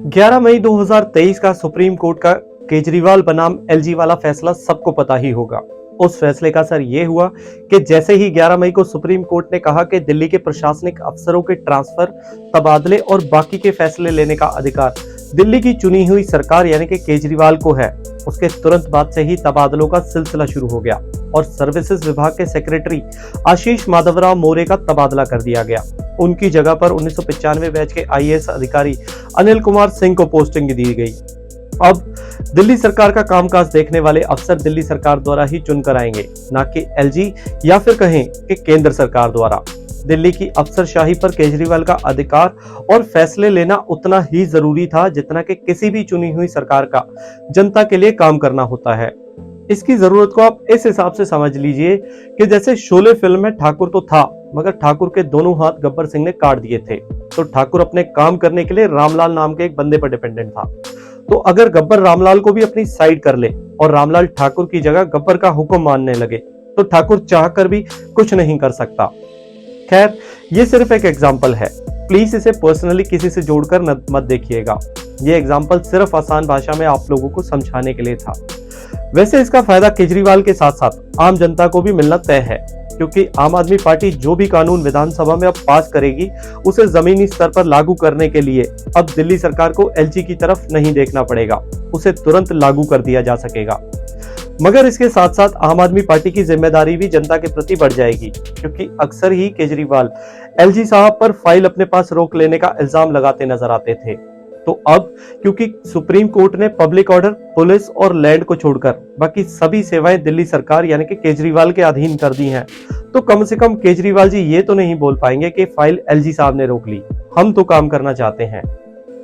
11 मई 2023 का supreme court का केजरीवाल बनाम एलजी वाला फैसला सबको पता ही होगा। उस फैसले का असर ये हुआ कि जैसे ही 11 मई को सुप्रीम कोर्ट ने कहा कि दिल्ली के प्रशासनिक अफसरों के ट्रांसफर, तबादले और बाकी के फैसले लेने का अधिकार दिल्ली की चुनी हुई सरकार यानी कि केजरीवाल को है, उसके तुरंत बाद से ही तबादलों का सिलसिला शुरू हो गया और सर्विसेज विभाग के सेक्रेटरी आशीष माधवराव मोरे का तबादला कर दिया गया। उनकी जगह पर 1995 बैच के आईएएस अधिकारी अनिल कुमार सिंह को पोस्टिंग दी गई। अब दिल्ली सरकार का कामकाज देखने वाले अफसर दिल्ली सरकार द्वारा ही चुनकर आएंगे, ना कि एलजी या फिर कहें कि केंद्र सरकार द्वारा। दिल्ली की अफसरशाही पर केजरीवाल का अधिकार और फैसले लेना उतना ही जरूरी था जितना कि किसी भी चुनी हुई सरकार का जनता के लिए काम करना होता है। इसकी जरूरत को आप इस हिसाब से समझ लीजिए कि जैसे शोले फिल्म में ठाकुर तो था, मगर ठाकुर के दोनों हाथ गब्बर सिंह ने काट दिए थे, तो ठाकुर अपने काम करने के लिए रामलाल नाम के एक बंदे पर डिपेंडेंट था। तो अगर गब्बर रामलाल को भी अपनी साइड कर ले और रामलाल ठाकुर की जगह गब्बर का हुक्म मानने लगे, तो ठाकुर चाहकर भी कुछ नहीं कर सकता। खैर, ये सिर्फ एक एग्जाम्पल है, प्लीज इसे पर्सनली किसी से जोड़कर मत देखिएगा। ये एग्जाम्पल सिर्फ आसान भाषा में आप लोगों को समझाने के लिए था। वैसे इसका फायदा केजरीवाल के साथ साथ आम जनता को भी मिलना तय है, क्योंकि आम आदमी पार्टी जो भी कानून विधानसभा में अब पास करेगी उसे जमीनी स्तर पर लागू करने के लिए अब दिल्ली सरकार को एलजी की तरफ नहीं देखना पड़ेगा, उसे तुरंत लागू कर दिया जा सकेगा। मगर इसके साथ साथ आम आदमी पार्टी की जिम्मेदारी भी जनता के प्रति बढ़ जाएगी, क्योंकि अक्सर ही केजरीवाल एलजी साहब पर फाइल अपने पास रोक लेने का इल्जाम लगाते नजर आते थे। तो अब क्योंकि सुप्रीम कोर्ट ने पब्लिक ऑर्डर, पुलिस और लैंड को छोड़कर बाकी सभी सेवाएं दिल्ली सरकार यानी कि केजरीवाल के अधीन कर दी हैं, तो कम से कम केजरीवाल जी ये तो नहीं बोल पाएंगे कि फाइल एलजी साहब ने रोक ली, हम तो काम करना चाहते हैं।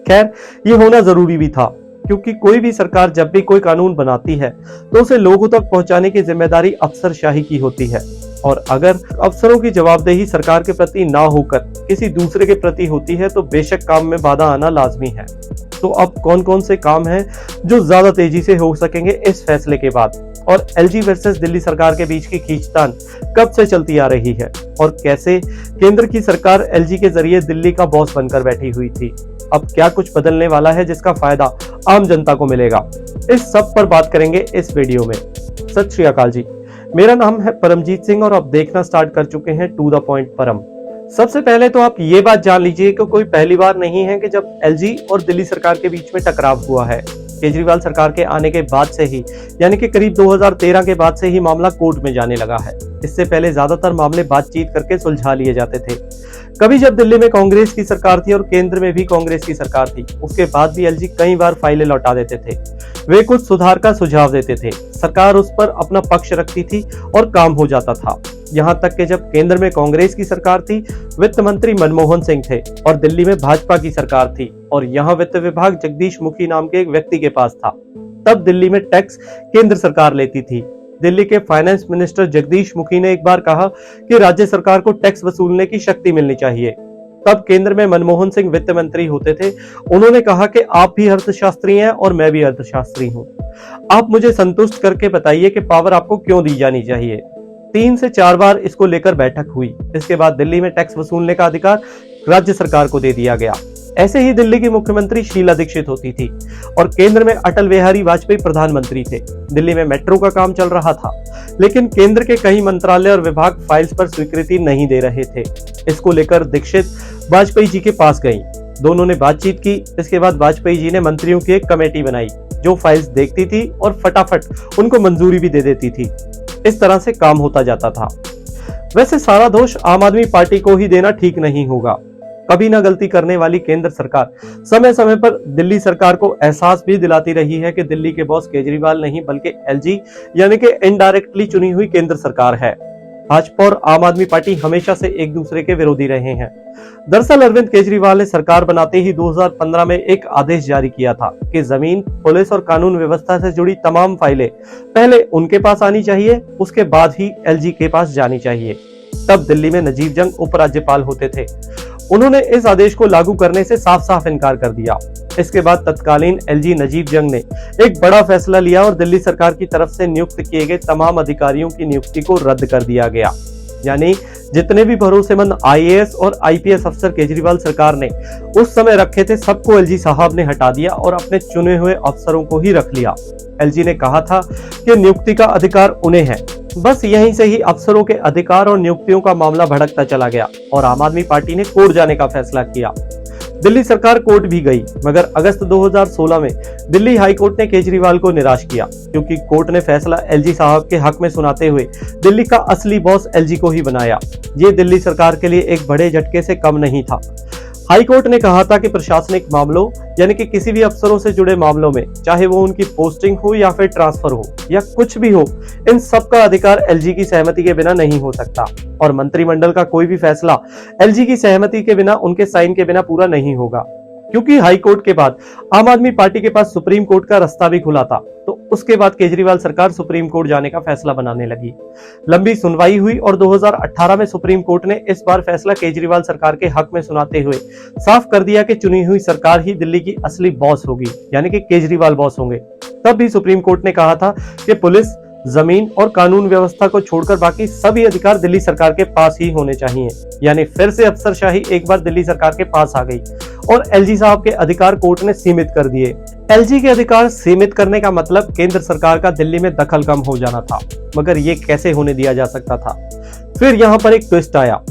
खैर, ये होना जरूरी भी था, क्योंकि कोई भी सरकार जब भी कोई कानून बनाती है तो उसे लोगों तक पहुंचाने की जिम्मेदारी अफसरशाही की होती है, और अगर अफसरों की जवाबदेही सरकार के प्रति ना होकर किसी दूसरे के प्रति होती है तो बेशक काम में बाधा आना लाजमी है। तो अब कौन कौन से काम हैं जो ज्यादा तेजी से हो सकेंगे इस फैसले के बाद, और एलजी वर्सेस दिल्ली सरकार के बीच की खींचतान कब से चलती आ रही है, और कैसे केंद्र की सरकार एलजी के जरिए दिल्ली का बॉस बनकर बैठी हुई थी, अब क्या कुछ बदलने वाला है जिसका फायदा आम जनता को मिलेगा, इस सब पर बात करेंगे इस वीडियो में। सत श्री अकाल जी, मेरा नाम है परमजीत सिंह और आप देखना स्टार्ट कर चुके हैं टू द पॉइंट परम। सबसे पहले तो आप ये बात जान लीजिए कि कोई पहली बार नहीं है कि जब एलजी और दिल्ली सरकार के बीच में टकराव हुआ है। केजरीवाल सरकार के आने के बाद से ही यानी कि करीब 2013 के बाद से ही मामला कोर्ट में जाने लगा है। इससे पहले ज्यादातर मामले बातचीत करके सुलझा लिए जाते थे। कभी जब दिल्ली में कांग्रेस की सरकार थी और केंद्र में भी कांग्रेस की सरकार थी, उसके बाद भी एलजी कई बार फाइलें लौटा देते थे। वे कुछ सुधार का सुझाव देते थे, सरकार उस पर अपना पक्ष रखती थी और काम हो जाता था। यहाँ तक कि जब केंद्र में कांग्रेस की सरकार थी, वित्त मंत्री मनमोहन सिंह थे और दिल्ली में भाजपा की सरकार थी और यहाँ वित्त विभाग जगदीश मुखी नाम के एक व्यक्ति के पास था, तब दिल्ली में टैक्स केंद्र सरकार लेती थी। दिल्ली के फाइनेंस मिनिस्टर जगदीश मुखी ने एक बार कहा कि राज्य सरकार को टैक्स वसूलने की शक्ति मिलनी चाहिए। तब केंद्र में मनमोहन सिंह वित्त मंत्री होते थे। उन्होंने कहा कि आप भी अर्थशास्त्री हैं और मैं भी अर्थशास्त्री हूं, आप मुझे संतुष्ट करके बताइए कि पावर आपको क्यों दी जानी चाहिए। 3 से 4 बार इसको लेकर बैठक हुई। इसके बाद दिल्ली में टैक्स वसूलने का अधिकार राज्य सरकार को दे दिया गया। ऐसे ही दिल्ली की मुख्यमंत्री शीला दीक्षित होती थी और केंद्र में अटल बिहारी वाजपेयी प्रधानमंत्री थे। दिल्ली में मेट्रो का काम चल रहा था, लेकिन केंद्र के कई मंत्रालय और विभाग फाइल्स पर स्वीकृति नहीं दे रहे थे। इसको लेकर दीक्षित वाजपेयी जी के पास गई, दोनों ने बातचीत की। इसके बाद वाजपेयी जी ने मंत्रियों की एक कमेटी बनाई जो फाइल्स देखती थी और फटाफट उनको मंजूरी भी दे देती थी। इस तरह से काम होता जाता था। वैसे सारा दोष आम आदमी पार्टी को ही देना ठीक नहीं होगा। कभी ना गलती करने वाली केंद्र सरकार समय समय पर दिल्ली सरकार को एहसास भी दिलाती रही है कि दिल्ली के बॉस केजरीवाल नहीं बल्कि एलजी यानी कि इनडायरेक्टली चुनी हुई केंद्र सरकार है। भाजपा और आम आदमी पार्टी हमेशा से एक दूसरे के विरोधी रहे हैं। दरअसल अरविंद केजरीवाल ने सरकार बनाते ही 2015 में एक आदेश जारी किया था कि जमीन, पुलिस और कानून व्यवस्था से जुड़ी तमाम फाइलें पहले उनके पास आनी चाहिए, उसके बाद ही एलजी के पास जानी चाहिए। तब दिल्ली में नजीब जंग उपराज्यपाल होते थे। उन्होंने इस आदेश को लागू करने से साफ साफ इनकार कर दिया। इसके बाद तत्कालीन एलजी नजीब जंग ने एक बड़ा फैसला लिया और दिल्ली सरकार की तरफ से नियुक्त किए गए तमाम अधिकारियों की नियुक्ति को रद्द कर दिया गया। यानी जितने भी भरोसेमंद आईएएस और आईपीएस अफसर केजरीवाल सरकार ने उस समय रखे थे, सबको एलजी साहब ने हटा दिया और अपने चुने हुए अफसरों को ही रख लिया। एलजी ने कहा था कि नियुक्ति का अधिकार उन्हें है। बस यहीं से ही अफसरों के अधिकार और नियुक्तियों का मामला भड़कता चला गया और आम आदमी पार्टी ने कोर्ट जाने का फैसला किया। दिल्ली सरकार कोर्ट भी गई, मगर अगस्त 2016 में दिल्ली हाई कोर्ट ने केजरीवाल को निराश किया, क्योंकि कोर्ट ने फैसला एलजी साहब के हक में सुनाते हुए दिल्ली का असली बॉस एलजी को ही बनाया। ये दिल्ली सरकार के लिए एक बड़े झटके से कम नहीं था। हाई कोर्ट ने कहा था कि प्रशासनिक मामलों यानी कि किसी भी अफसरों से जुड़े मामलों में, चाहे वो उनकी पोस्टिंग हो या फिर ट्रांसफर हो या कुछ भी हो, इन सब का अधिकार एलजी की सहमति के बिना नहीं हो सकता और मंत्रिमंडल का कोई भी फैसला एलजी की सहमति के बिना, उनके साइन के बिना पूरा नहीं होगा। क्योंकि हाई कोर्ट के बाद आम आदमी पार्टी के पास सुप्रीम कोर्ट का रास्ता भी खुला था, तो उसके बाद केजरीवाल सरकार सुप्रीम कोर्ट जाने का फैसला बनाने लगी। लंबी सुनवाई हुई और 2018 में सुप्रीम कोर्ट ने इस बार फैसला केजरीवाल सरकार के हक में सुनाते हुए साफ कर दिया कि चुनी हुई सरकार ही दिल्ली की असली बॉस होगी, यानी कि केजरीवाल बॉस होंगे। तब भी सुप्रीम कोर्ट ने कहा था कि पुलिस, जमीन और कानून व्यवस्था को छोड़कर बाकी सभी अधिकार दिल्ली सरकार के पास ही होने चाहिए। यानी फिर से अफसरशाही एक बार दिल्ली सरकार के पास आ गई और एलजी साहब के अधिकार कोर्ट ने सीमित कर दिए। एलजी के अधिकार सीमित करने का मतलब केंद्र सरकार का दिल्ली में दखल कम हो जाना था, मगर ये कैसे होने दिया जा सकता था? फिर यहाँ पर एक ट्विस्ट आया।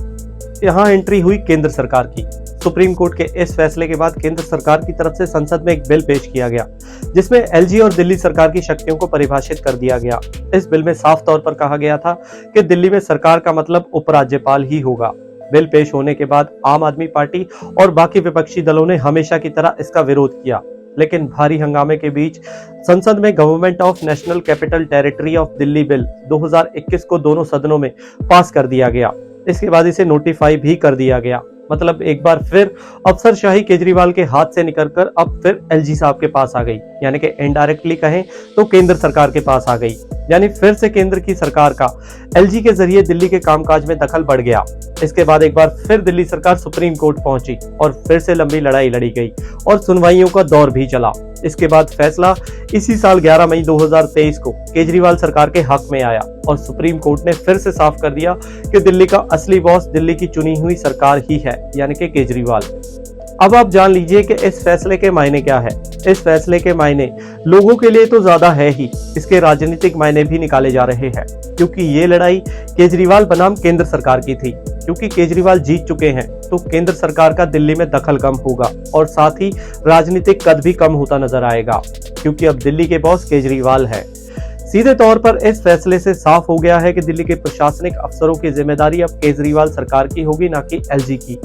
यहाँ एंट्री हुई केंद्र सरकार की। सुप्रीम कोर्ट के इस फैसले के बाद केंद्र सरकार की तरफ से संसद में एक बिल पेश किया गया, जिसमें एलजी और दिल्ली सरकार की शक्तियों को परिभाषित कर दिया गया। इस बिल में साफ तौर पर कहा गया था कि दिल्ली में सरकार का मतलब उपराज्यपाल ही होगा। बिल पेश होने के बाद आम आदमी पार्टी और बाकी विपक्षी दलों ने हमेशा की तरह इसका विरोध किया, लेकिन भारी हंगामे के बीच संसद में government of national capital territory of Delhi bill 2021 को दोनों सदनों में पास कर दिया गया। इसके बाद इसे नोटिफाई भी कर दिया गया। मतलब एक बार फिर अफसरशाही केजरीवाल के हाथ से निकलकर अब फिर एलजी साहब के पास आ गई, यानी कि इनडायरेक्टली कहें तो केंद्र सरकार के पास आ गई। यानी फिर से केंद्र की सरकार का एलजी के जरिए दिल्ली के कामकाज में दखल बढ़ गया। इसके बाद एक बार फिर दिल्ली सरकार सुप्रीम कोर्ट पहुंची और फिर से लंबी लड़ाई लड़ी गई और सुनवाइयों का दौर भी चला। इसके बाद फैसला इसी साल 11 मई 2023 को केजरीवाल सरकार के हक में आया और सुप्रीम कोर्ट ने फिर से साफ कर दिया कि दिल्ली का असली बॉस दिल्ली की चुनी हुई सरकार ही है, यानी कि केजरीवाल। अब आप जान लीजिए कि इस फैसले के मायने क्या है। इस फैसले के मायने लोगों के लिए तो ज्यादा है ही, इसके राजनीतिक मायने भी निकाले जा रहे हैं, क्योंकि ये लड़ाई केजरीवाल बनाम केंद्र सरकार की थी। क्योंकि केजरीवाल जीत चुके हैं तो केंद्र सरकार का दिल्ली में दखल कम होगा और साथ ही राजनीतिक कद भी कम होता नजर आएगा, क्योंकि अब दिल्ली के बॉस केजरीवाल है। सीधे तौर पर इस फैसले से साफ हो गया है कि दिल्ली के प्रशासनिक अफसरों की जिम्मेदारी अब केजरीवाल सरकार की होगी, ना कि एलजी की।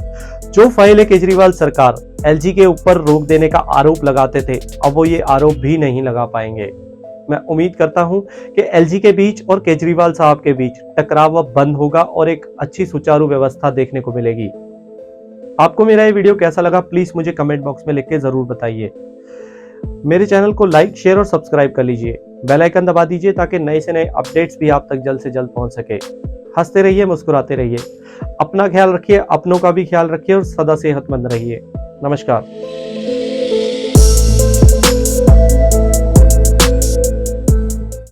जो फाइल केजरीवाल सरकार एलजी के ऊपर रोक देने का आरोप लगाते थे, अब वो ये आरोप भी नहीं लगा पाएंगे। मैं उम्मीद करता हूं कि एलजी के बीच और केजरीवाल साहब के बीच टकराव अब बंद होगा और एक अच्छी सुचारू व्यवस्था देखने को मिलेगी। आपको मेरा ये वीडियो कैसा लगा, प्लीज मुझे कमेंट बॉक्स में लिख के जरूर बताइए। मेरे चैनल को लाइक, शेयर और सब्सक्राइब कर लीजिए। बेल आइकन दबा दीजिए ताकि नए से नए अपडेट्स भी आप तक जल्द से जल्द पहुंच सके। हंसते रहिए, मुस्कुराते रहिए, अपना ख्याल रखिए, अपनों का भी ख्याल रखिए और सदा सेहतमंद रहिए। नमस्कार।